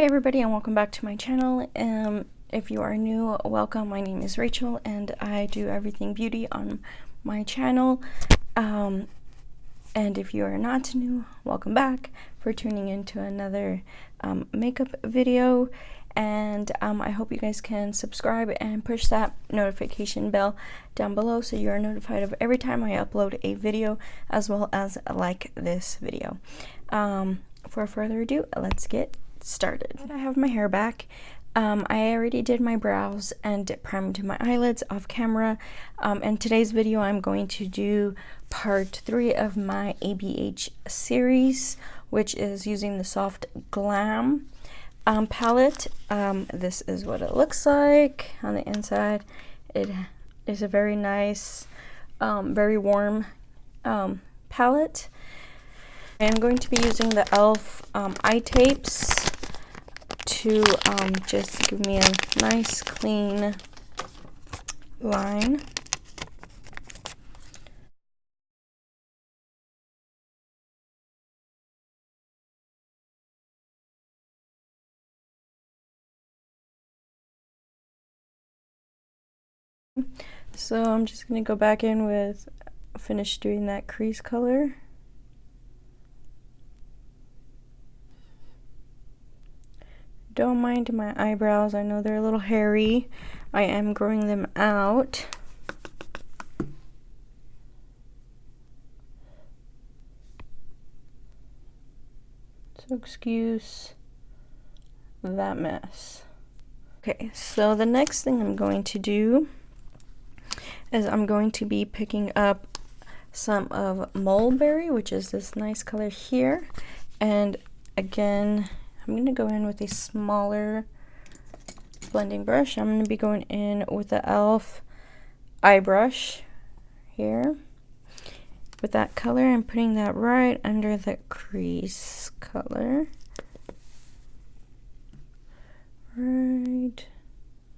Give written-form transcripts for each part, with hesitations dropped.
everybody, and welcome back to my channel. If you are new, welcome. My name is Rachel and I do everything beauty on my channel. And if you are not new, welcome back for tuning into another makeup video. And I hope you guys can subscribe and push that notification bell down below so you are notified of every time I upload a video, as well as like this video. For further ado, let's get started. I have my hair back. I already did my brows and primed my eyelids off camera. In today's video, I'm going to do part 3 of my ABH series, which is using the soft Glam palette. This is what it looks like on the inside. It is a very nice, very warm palette. I'm going to be using the e.l.f. eye tapes to just give me a nice clean line. So I'm just going to go back in with, finish doing that crease color. Don't mind my eyebrows, I know they're a little hairy. I am growing them out. So excuse that mess. Okay, so the next thing I'm going to do is I'm going to be picking up some of Mulberry, which is this nice color here. And again, I'm going to go in with a smaller blending brush. I'm going to be going in with the e.l.f. eye brush here with that color and putting that right under the crease color. Right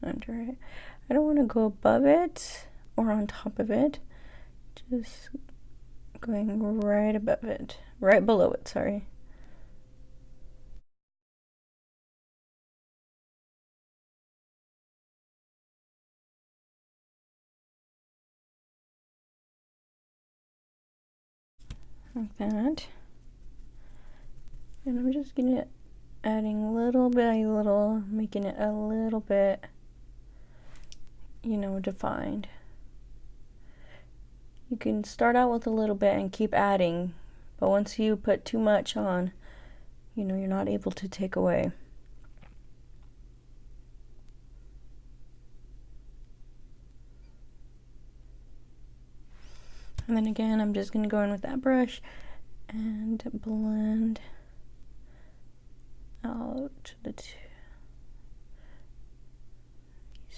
under it. I don't want to go above it or on top of it. Just going right above it. Right below it, sorry. Like that. And I'm just gonna adding little by little, making it a little bit, you know, defined. You can start out with a little bit and keep adding, but once you put too much on, you know, you're not able to take away. And then again, I'm just gonna go in with that brush and blend out these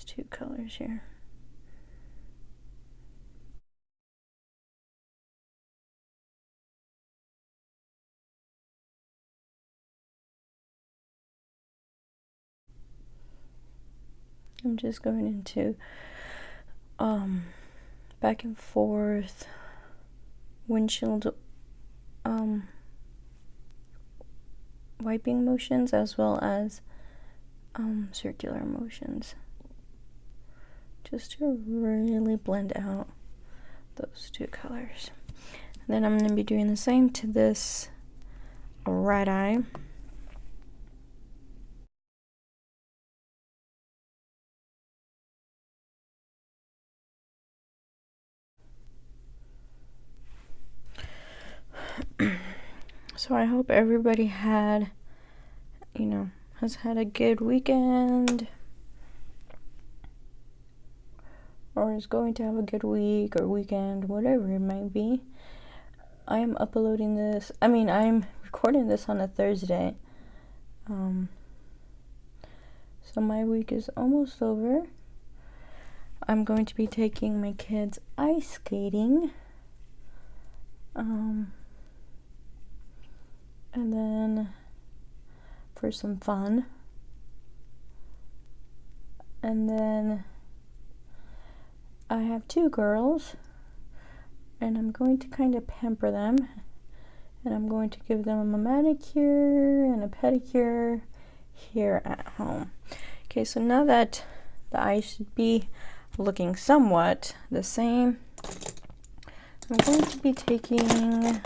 two colors here. I'm just going into back and forth windshield wiping motions, as well as circular motions, just to really blend out those two colors. And then I'm going to be doing the same to this right eye. So I hope everybody had, you know, has had a good weekend, or is going to have a good week or weekend, whatever it might be. I am uploading this, I'm recording this on a Thursday. So my week is almost over. I'm going to be taking my kids ice skating. And then for some fun. And then I have 2 girls, and I'm going to kind of pamper them, and I'm going to give them a manicure and a pedicure here at home. Okay, so now that the eyes should be looking somewhat the same, I'm going to be taking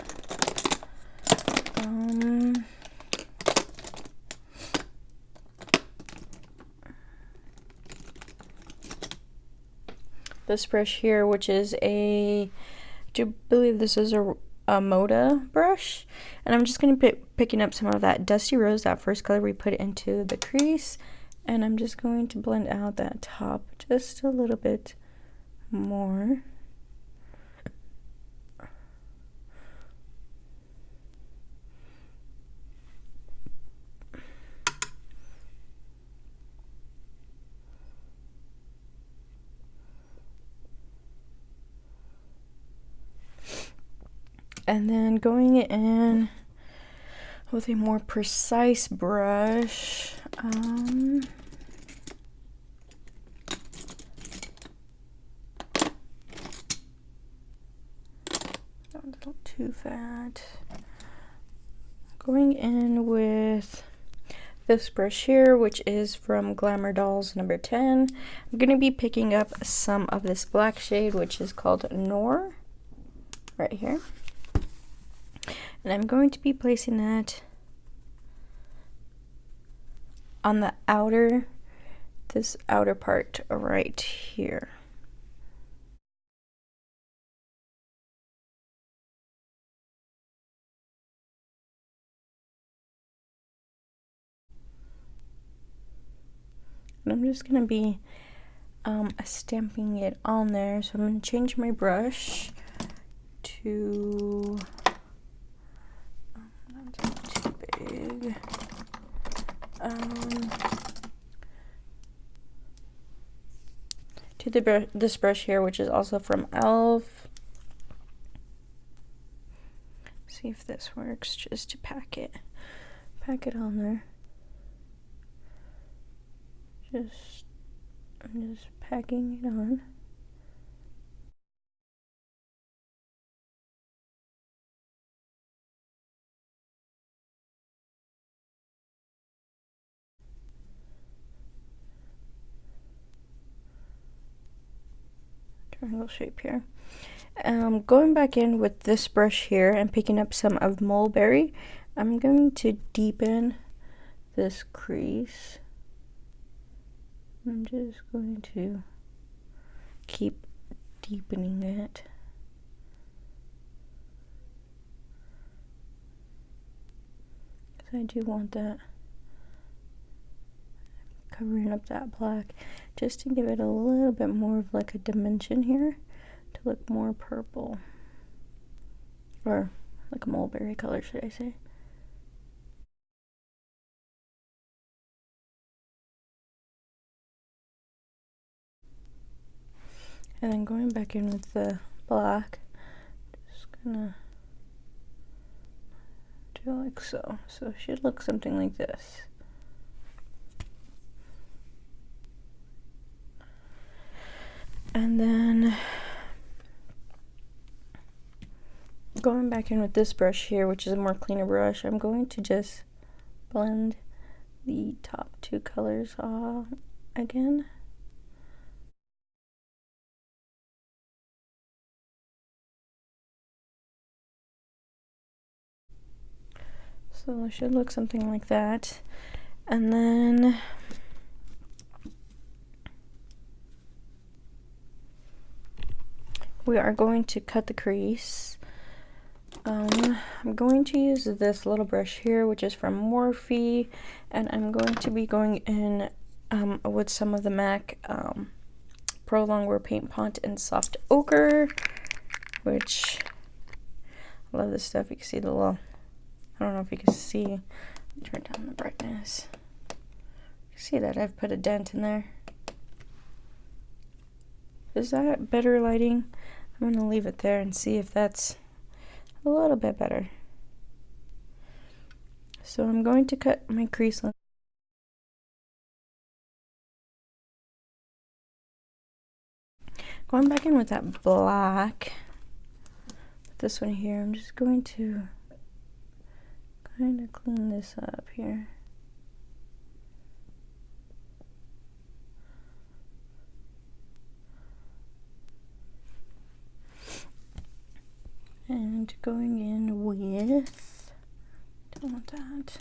this brush here, which is I do believe this is a Moda brush, and I'm just going to be picking up some of that Dusty Rose, that first color we put into the crease, and I'm just going to blend out that top just a little bit more. And then going in with a more precise brush, a little too fat. Going in with this brush here, which is from Glamour Dolls number 10. I'm going to be picking up some of this black shade, which is called Noor, right here. And I'm going to be placing that on the outer, this outer part right here. And I'm just going to be stamping it on there. So I'm going to change my brush to, that's too big, to this brush here, which is also from e.l.f. See if this works, just to pack it on there. I'm just packing it on. Triangle shape here. Going back in with this brush here and picking up some of Mulberry, I'm going to deepen this crease. I'm just going to keep deepening it. Because I do want that covering up that black, just to give it a little bit more of like a dimension here, to look more purple, or like a mulberry color, should I say. And then going back in with the black, just gonna do like so. So it should look something like this. And then going back in with this brush here, which is a more cleaner brush, I'm going to just blend the top two colors off again. So it should look something like that. And then we are going to cut the crease. I'm going to use this little brush here, which is from Morphe, and I'm going to be going in with some of the MAC Pro Longwear Paint Pot in Soft Ochre, which I love this stuff. You can see the little, I don't know if you can see, turn down the brightness. You see that I've put a dent in there. Is that better lighting? I'm going to leave it there and see if that's a little bit better. So I'm going to cut my crease line. Going back in with that black, this one here, I'm just going to kind of clean this up here. going in with, don't want that.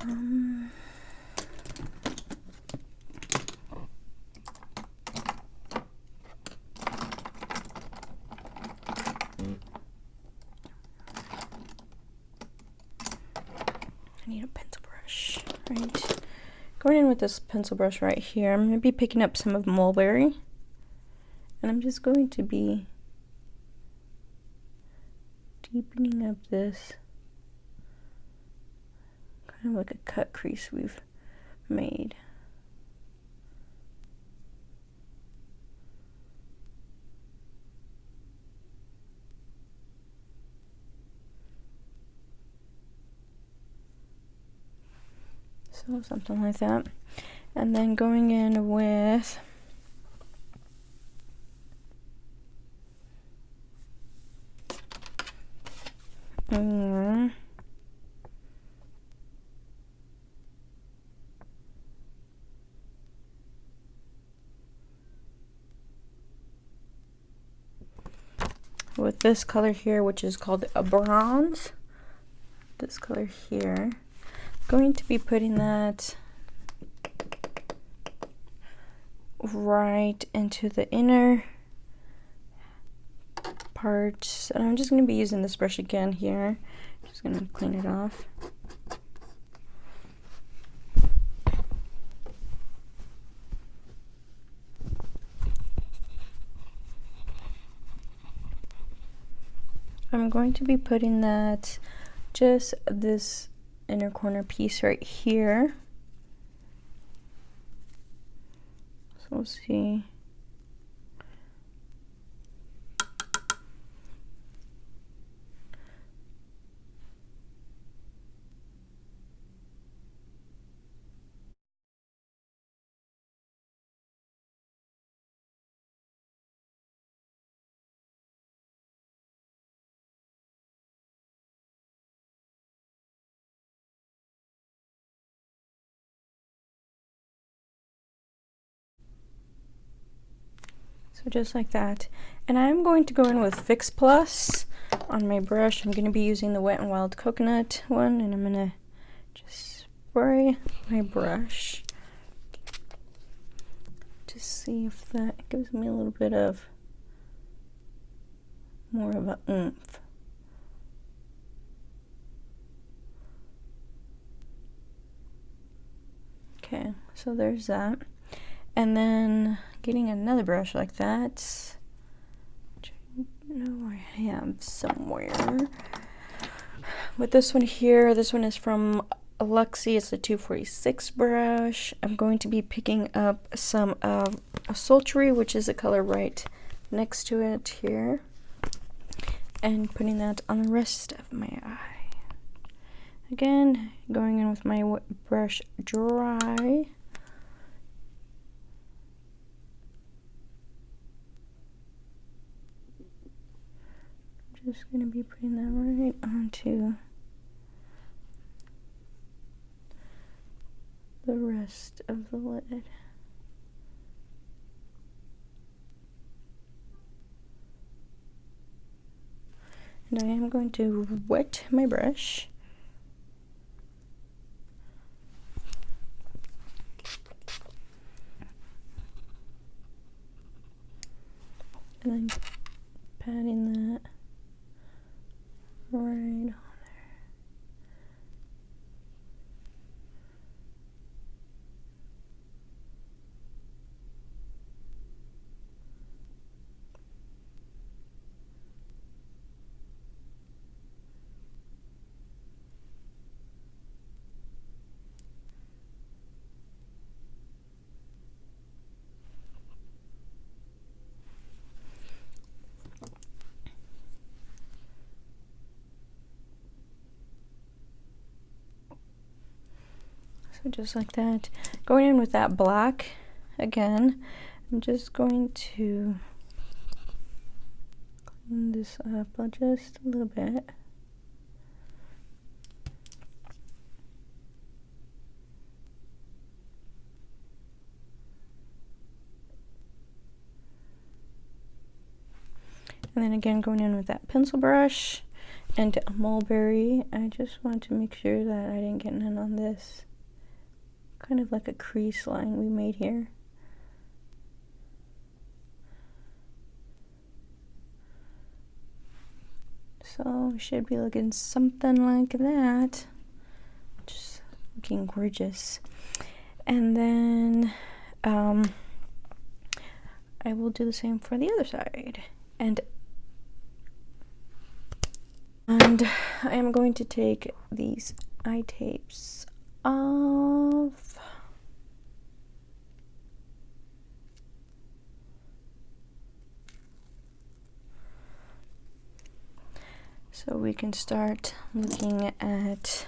I need a pencil brush, right? Going in with this pencil brush right here, I'm going to be picking up some of mulberry, and I'm just going to be deepening up this kind of like a cut crease we've made. So something like that. And then going in with with this color here, which is called a bronze. This color here. Going to be putting that right into the inner parts, and I'm just going to be using this brush again here. Just going to clean it off. I'm going to be putting that, just this inner corner piece right here. So we'll see. So just like that. And I'm going to go in with Fix Plus on my brush. I'm going to be using the Wet n Wild Coconut one, and I'm going to just spray my brush to see if that gives me a little bit of more of a oomph. Okay, so there's that. And then getting another brush like that, which I know I have somewhere. With this one here, this one is from Luxie. It's a 246 brush. I'm going to be picking up some of a sultry, which is a color right next to it here, and putting that on the rest of my eye. Again, going in with my brush dry. Just going to be putting that right onto the rest of the lid. And I am going to wet my brush. And then patting that right on there. So just like that. Going in with that black again, I'm just going to clean this up just a little bit. And then again, going in with that pencil brush and a mulberry. I just want to make sure that I didn't get none on this kind of like a crease line we made here. So should be looking something like that. Just looking gorgeous. And then I will do the same for the other side. And I am going to take these eye tapes off. So we can start looking at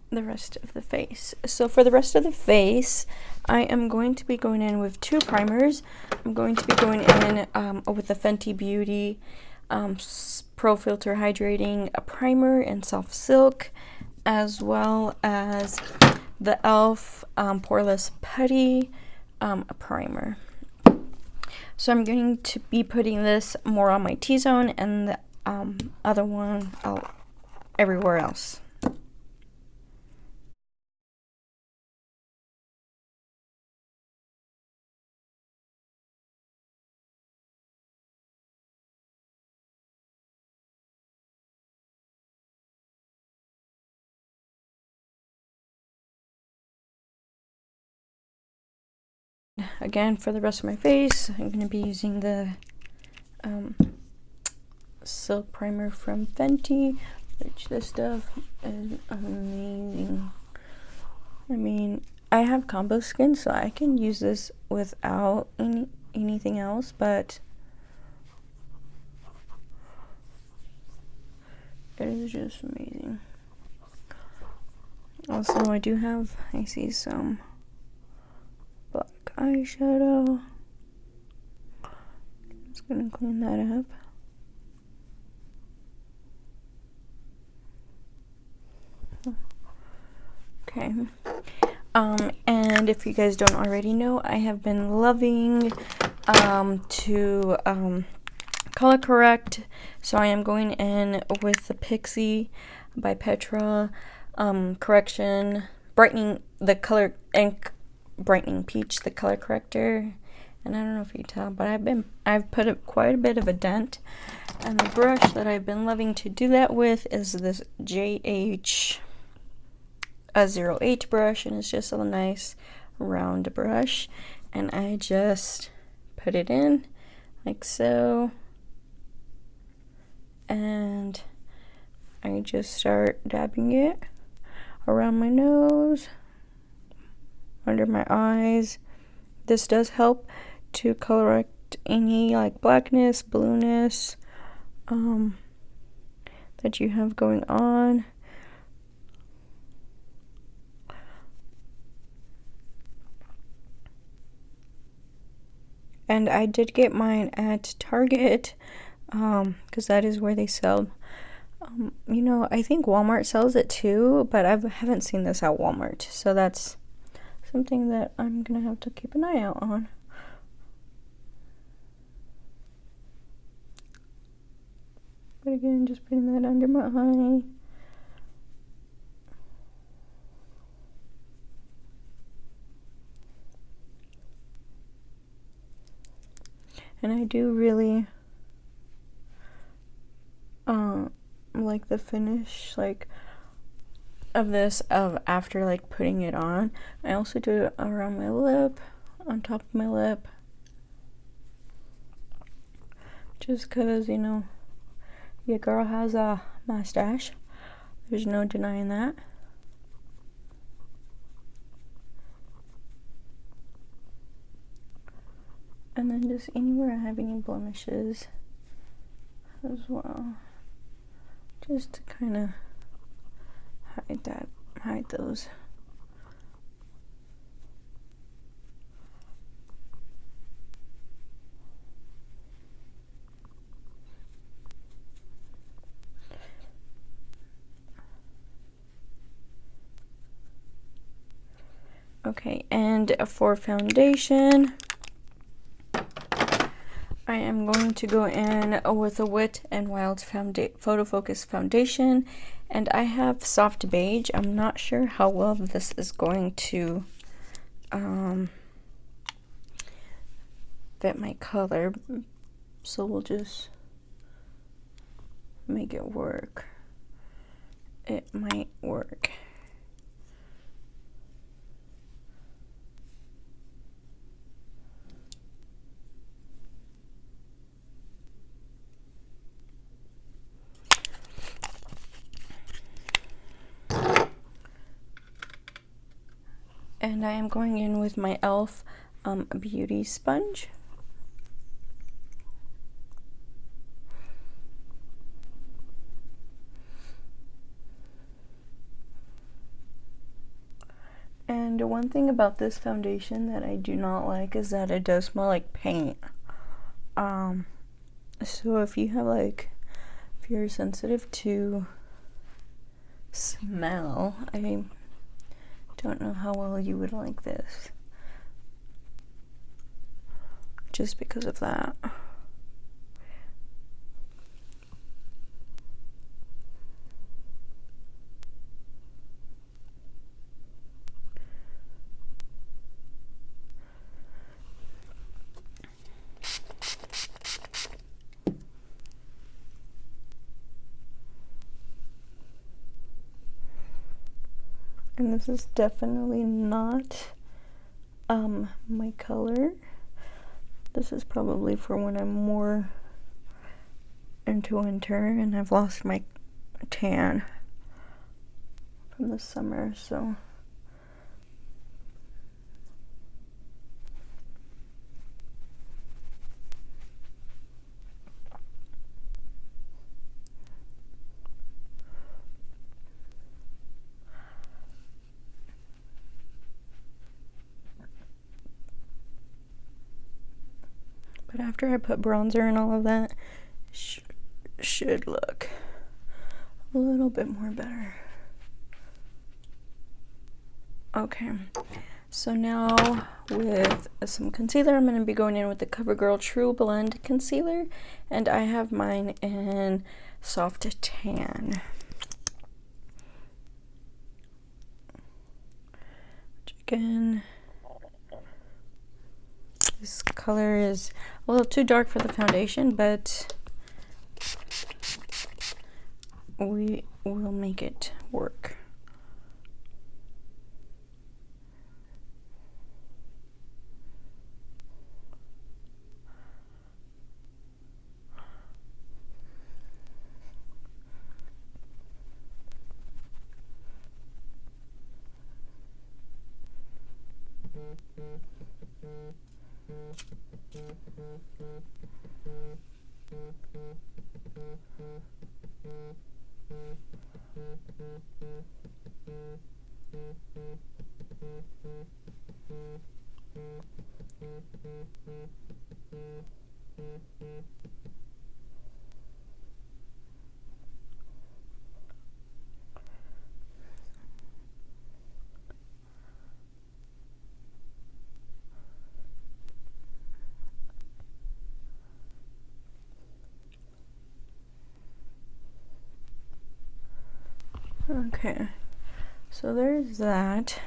the rest of the face. So for the rest of the face, I am going to be going in with two primers. I'm going to be going in with the Fenty Beauty Pro Filter Hydrating a primer in Soft Silk, as well as the e.l.f. Poreless Putty a primer. So I'm going to be putting this more on my T-zone and the other one everywhere else. Again, for the rest of my face, I'm going to be using the silk primer from Fenty, which this stuff is amazing. I mean, I have combo skin, so I can use this without anything else, but it is just amazing. Also, I see some black eyeshadow. Just gonna clean that up. Okay. And if you guys don't already know, I have been loving to color correct. So I am going in with the Pixi by Petra correction brightening, the color ink brightening peach, the color corrector. And I don't know if you can tell, but I've put quite a bit of a dent. And the brush that I've been loving to do that with is this JH 08 brush, and it's just a nice round brush. And I just put it in like so, and I just start dabbing it around my nose, under my eyes. This does help to correct any like blackness, blueness that you have going on. And I did get mine at Target, because that is where they sell. You know, I think Walmart sells it too, but I haven't seen this at Walmart. So that's something that I'm going to have to keep an eye out on. But again, just putting that under my eye. And I do really like the finish like of this after like putting it on. I also do it around my lip, on top of my lip, just because, you know, your girl has a mustache. There's no denying that. And then just anywhere I have any blemishes as well, just to kind of hide those. Okay, and for foundation, I am going to go in with a Wet n Wild Photo Focus foundation, and I have soft beige. I'm not sure how well this is going to fit my color, so we'll just make it work. It might work. And I am going in with my e.l.f. beauty sponge. And one thing about this foundation that I do not like is that it does smell like paint. So if you have if you're sensitive to smell, I don't know how well you would like this, just because of that. And this is definitely not my color. This is probably for when I'm more into winter and I've lost my tan from the summer, so but after I put bronzer and all of that, should look a little bit more better. Okay, so now with some concealer, I'm going to be going in with the CoverGirl Trublend concealer, and I have mine in soft tan. Again, this color is a little too dark for the foundation, but we will make it work. Okay, so there's that.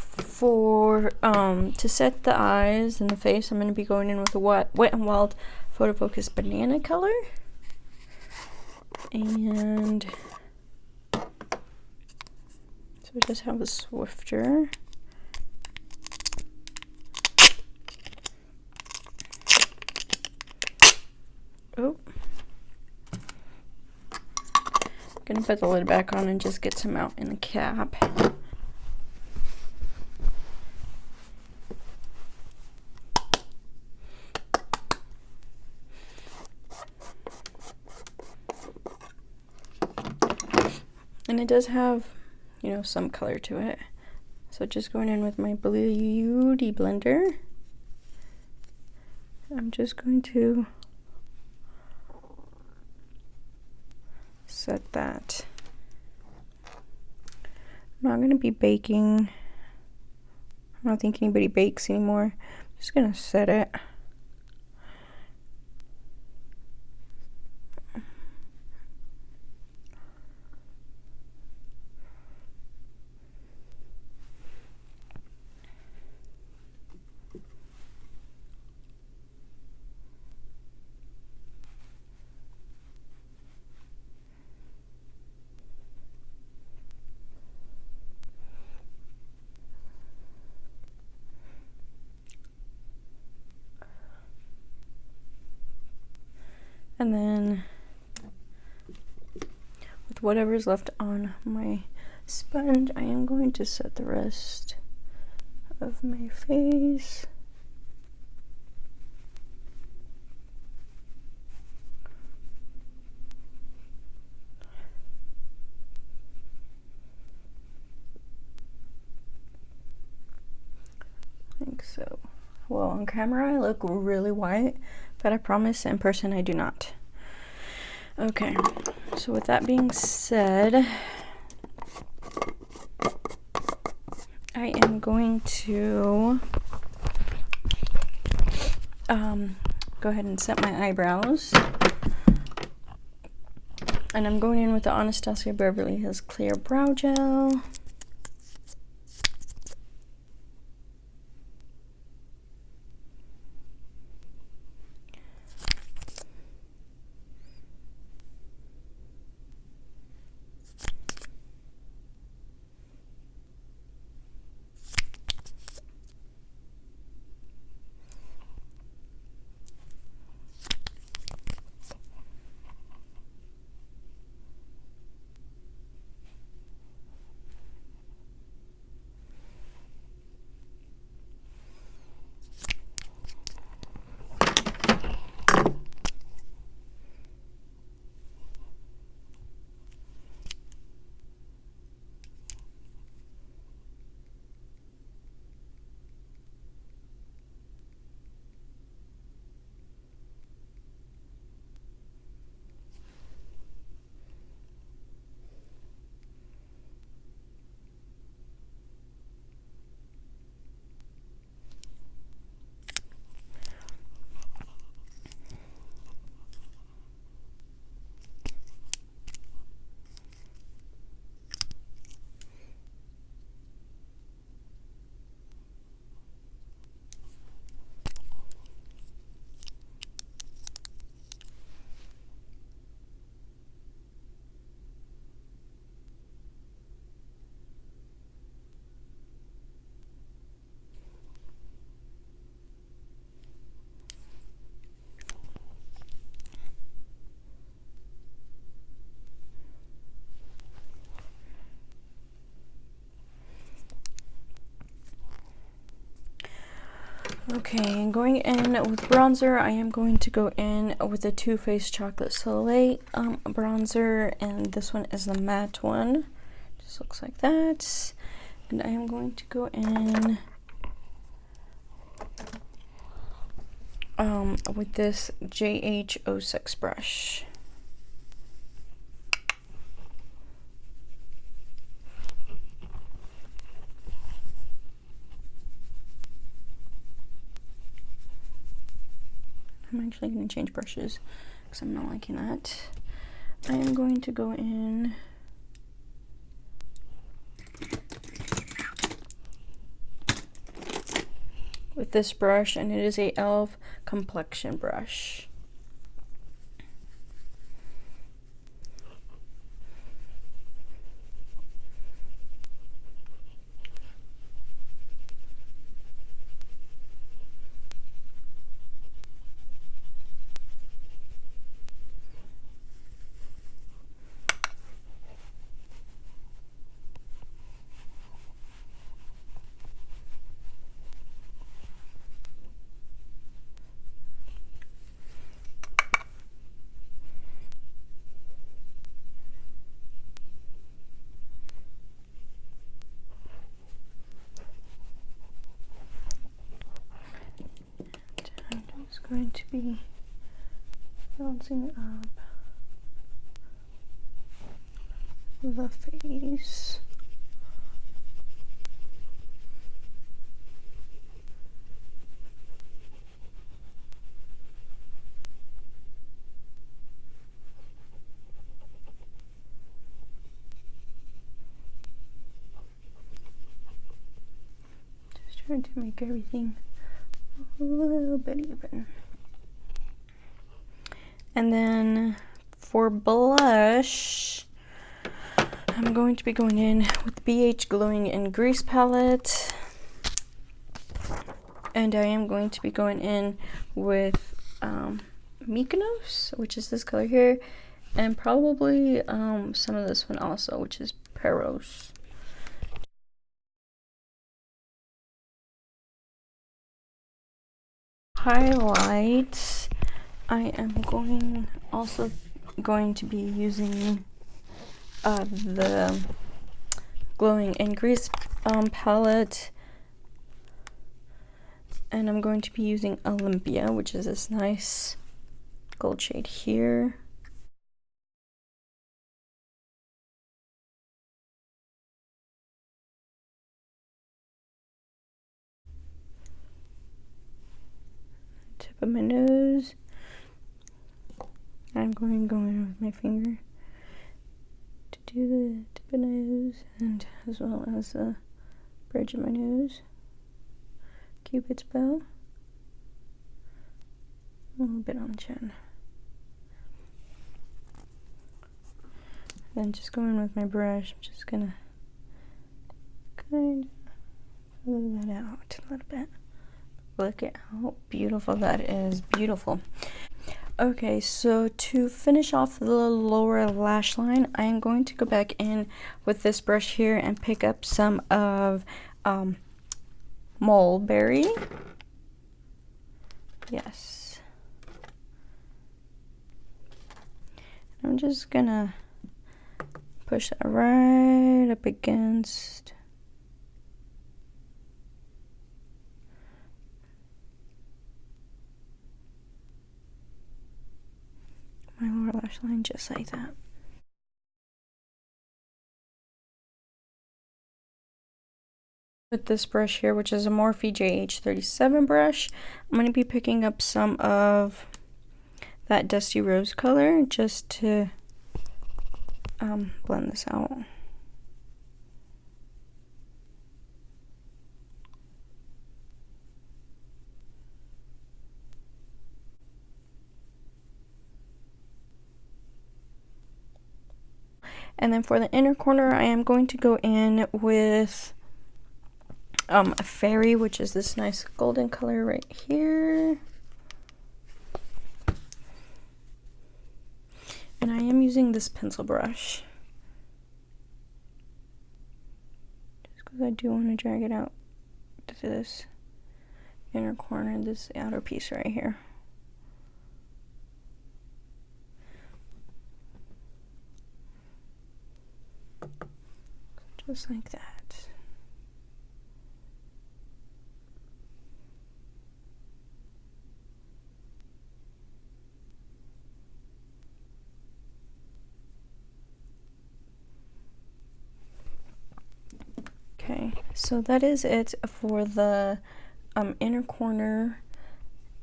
For to set the eyes and the face, I'm going to be going in with a Wet n Wild Photo Focus banana color, and so I just have a swifter. Oh, I'm gonna put the lid back on and just get some out in the cap. And it does have, you know, some color to it. So just going in with my beauty blender, I'm just going to set that. I'm not gonna be baking. I don't think anybody bakes anymore. I'm just gonna set it. And then with whatever's left on my sponge, I am going to set the rest of my face. Like so. Well, on camera I look really white, but I promise in person I do not. Okay, so with that being said, I am going to go ahead and set my eyebrows. And I'm going in with the Anastasia Beverly Hills Clear Brow Gel. Okay, and going in with bronzer, I am going to go in with the Too Faced Chocolate Soleil bronzer, and this one is the matte one. Just looks like that. And I am going to go in with this JH06 brush. I'm actually going to change brushes because I'm not liking that. I am going to go in with this brush, and it is a e.l.f. complexion brush. Going to be bouncing up the face. Trying to make everything a little bit even. And then for blush, I'm going to be going in with the BH Glowing in Grease palette. And I am going to be going in with Mykonos, which is this color here, and probably some of this one also, which is Peros. Highlights, I am also going to be using the Glowing in Grease palette, and I'm going to be using Olympia, which is this nice gold shade here. Tip of my nose. I'm going in with my finger to do the tip of my nose, and as well as the bridge of my nose, Cupid's bow, a little bit on the chin. Then just go in with my brush. I'm just gonna kind of feather that out a little bit. Look at how beautiful that is. Beautiful. Okay, so to finish off the lower lash line, I am going to go back in with this brush here and pick up some of Mulberry. Yes. I'm just gonna push that right up against my lower lash line, just like that. With this brush here, which is a Morphe JH37 brush, I'm going to be picking up some of that dusty rose color just to blend this out. And then for the inner corner, I am going to go in with a Fairy, which is this nice golden color right here. And I am using this pencil brush, just because I do want to drag it out to this inner corner, this outer piece right here. Just like that. Okay, so that is it for the inner corner.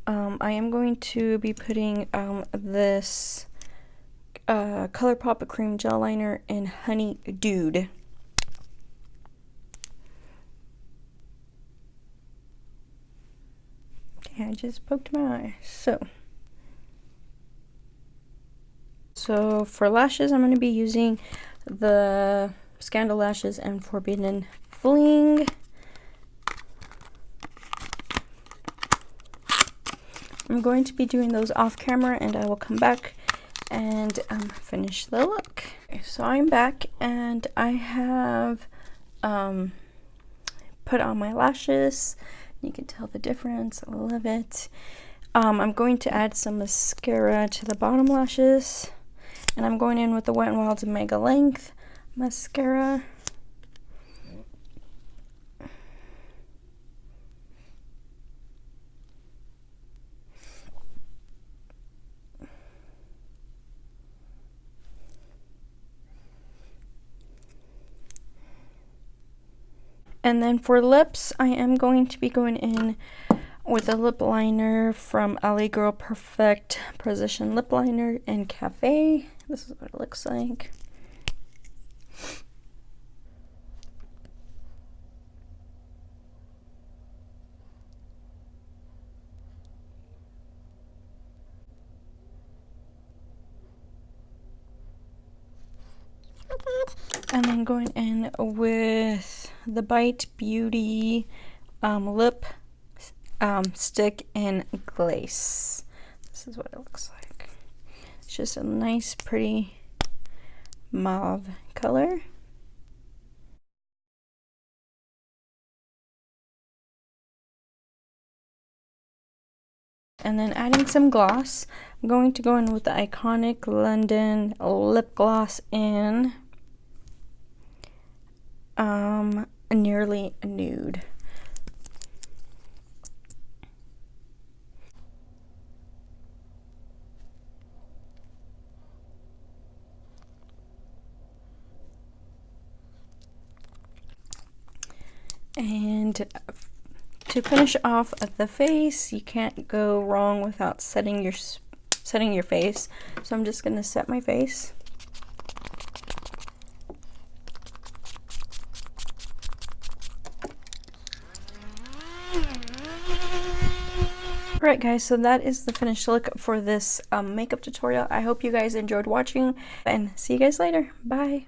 I am going to be putting this ColourPop cream gel liner in Honey Dude. Okay, I just poked my eye. So for lashes, I'm going to be using the Scandal Lashes and Forbidden Fling. I'm going to be doing those off camera, and I will come back and finish the look. Okay, so I'm back, and I have put on my lashes. You can tell the difference. I love it. I'm going to add some mascara to the bottom lashes, and I'm going in with the Wet n Wild's Mega Length mascara. And then for lips, I am going to be going in with a lip liner from LA Girl Perfect Precision Lip Liner in Cafe. This is what it looks like. And then going in with the Bite Beauty lip stick in glace. This is what it looks like. It's just a nice, pretty mauve color. And then adding some gloss. I'm going to go in with the iconic London lip gloss in Nearly Nude. And to finish off the face, you can't go wrong without setting your face. So I'm just gonna set my face. Alright guys, so that is the finished look for this makeup tutorial. I hope you guys enjoyed watching, and see you guys later. Bye!